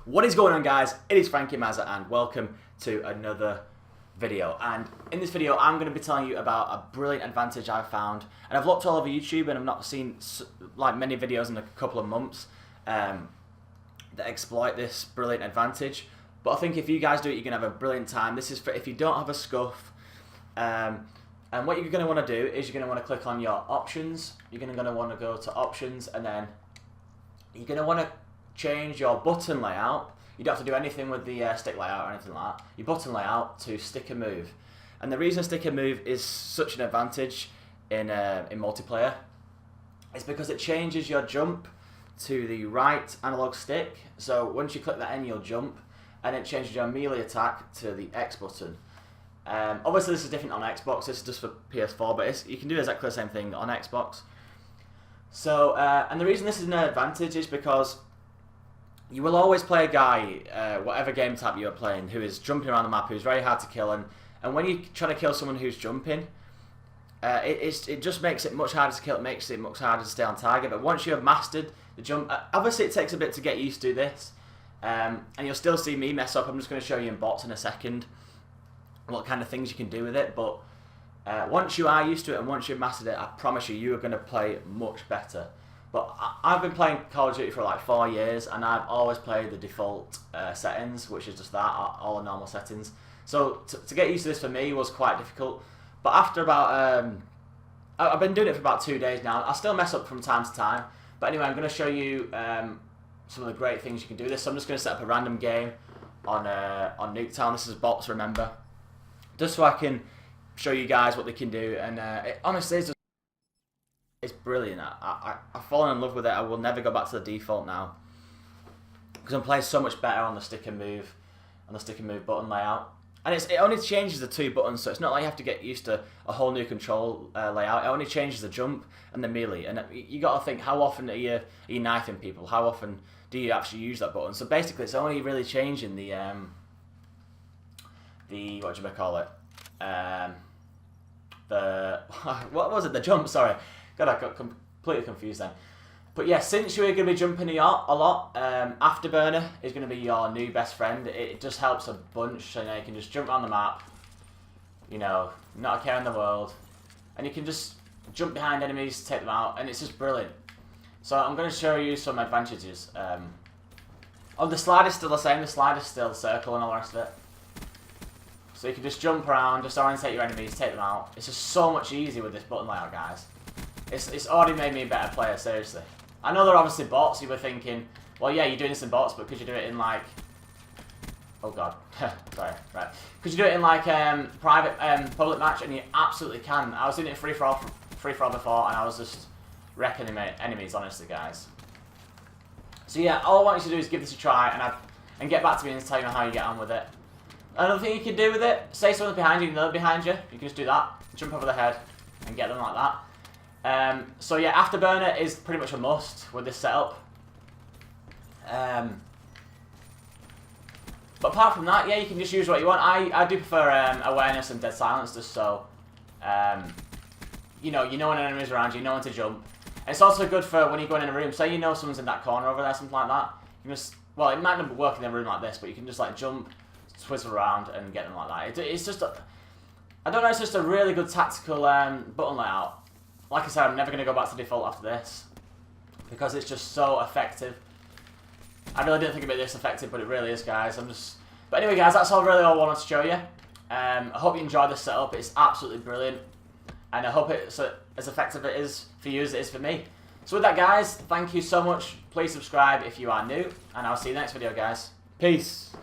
What is going on, guys? It is Frankie Mazza and welcome to another video. And in this video I'm going to be telling you about a brilliant advantage I've found, and I've looked all over YouTube and I've not seen like many videos in a couple of months that exploit this brilliant advantage. But I think if you guys do it, you're going to have a brilliant time. This is for if you don't have a scuff. And what you're going to want to do is you're going to want to click on your options. You're going to want to go to options, and then you're going to want to change your button layout. You don't have to do anything with the stick layout or anything like that. Your button layout to stick and move. And the reason stick and move is such an advantage in multiplayer is because it changes your jump to the right analog stick. So once you click that in, you'll jump, and it changes your melee attack to the X button. Obviously this is different on Xbox, this is just for PS4, but you can do exactly the same thing on Xbox. So, and the reason this is an advantage is because you will always play a guy, whatever game type you are playing, who is jumping around the map, who's very hard to kill, and when you try to kill someone who's jumping, it just makes it much harder to kill, it makes it much harder to stay on target. But once you have mastered the jump, obviously it takes a bit to get used to this, and you'll still see me mess up. I'm just going to show you in bots in a second what kind of things you can do with it, but once you are used to it and once you've mastered it, I promise you, you are going to play much better. But I've been playing Call of Duty for like 4 years, and I've always played the default settings, which is just that, all the normal settings. So to get used to this for me was quite difficult. But after about, I've been doing it for about 2 days now. I still mess up from time to time. But anyway, I'm going to show you some of the great things you can do this. So I'm just going to set up a random game on Nuketown. This is bots, remember, just so I can show you guys what they can do. And it honestly is just, it's brilliant. I've fallen in love with it. I will never go back to the default now, because I'm playing so much better on the stick and move, button layout. And it only changes the 2 buttons, so it's not like you have to get used to a whole new control layout. It only changes the jump and the melee. And you got to think, how often are you knifing people? How often do you actually use that button? So basically, it's only really changing the what do you call it? What was it? The jump. Sorry. God, I got completely confused then. But yeah, since you're going to be jumping a lot, Afterburner is going to be your new best friend. It just helps a bunch. You know, you can just jump around the map, you know, not a care in the world, and you can just jump behind enemies, take them out, and it's just brilliant. So I'm going to show you some advantages. Oh, the slide is still the same. The slide is still circle and all the rest of it. So you can just jump around, just orientate your enemies, take them out. It's just so much easier with this button layout, guys. It's already made me a better player, seriously. I know they're obviously bots. You were thinking, well, yeah, you're doing this in bots, but could you do it in like... Oh, God. Sorry. Right. Could you do it in like private public match? And you absolutely can. I was doing it in free-for-all before, and I was just wrecking enemies, honestly, guys. So, yeah, all I want you to do is give this a try and get back to me and tell me how you get on with it. Another thing you can do with it, say someone's behind you and they're behind you, you can just do that, jump over the head and get them like that. So yeah, Afterburner is pretty much a must with this setup. But apart from that, yeah, you can just use what you want. I do prefer awareness and dead silence, just so you know when an enemy is around you, you know when to jump. And it's also good for when you go in a room. Say you know someone's in that corner over there, something like that. You can just, well, it might not work in a room like this, but you can just like jump, twizzle around, and get them like that. It's just I don't know. It's just a really good tactical button layout. Like I said, I'm never going to go back to default after this, because it's just so effective. I really didn't think it'd be this effective, but it really is, guys. But anyway, guys, that's all I wanted to show you. I hope you enjoyed this setup. It's absolutely brilliant, and I hope it's as effective it is for you as it is for me. So with that, guys, thank you so much. Please subscribe if you are new, and I'll see you in the next video, guys. Peace.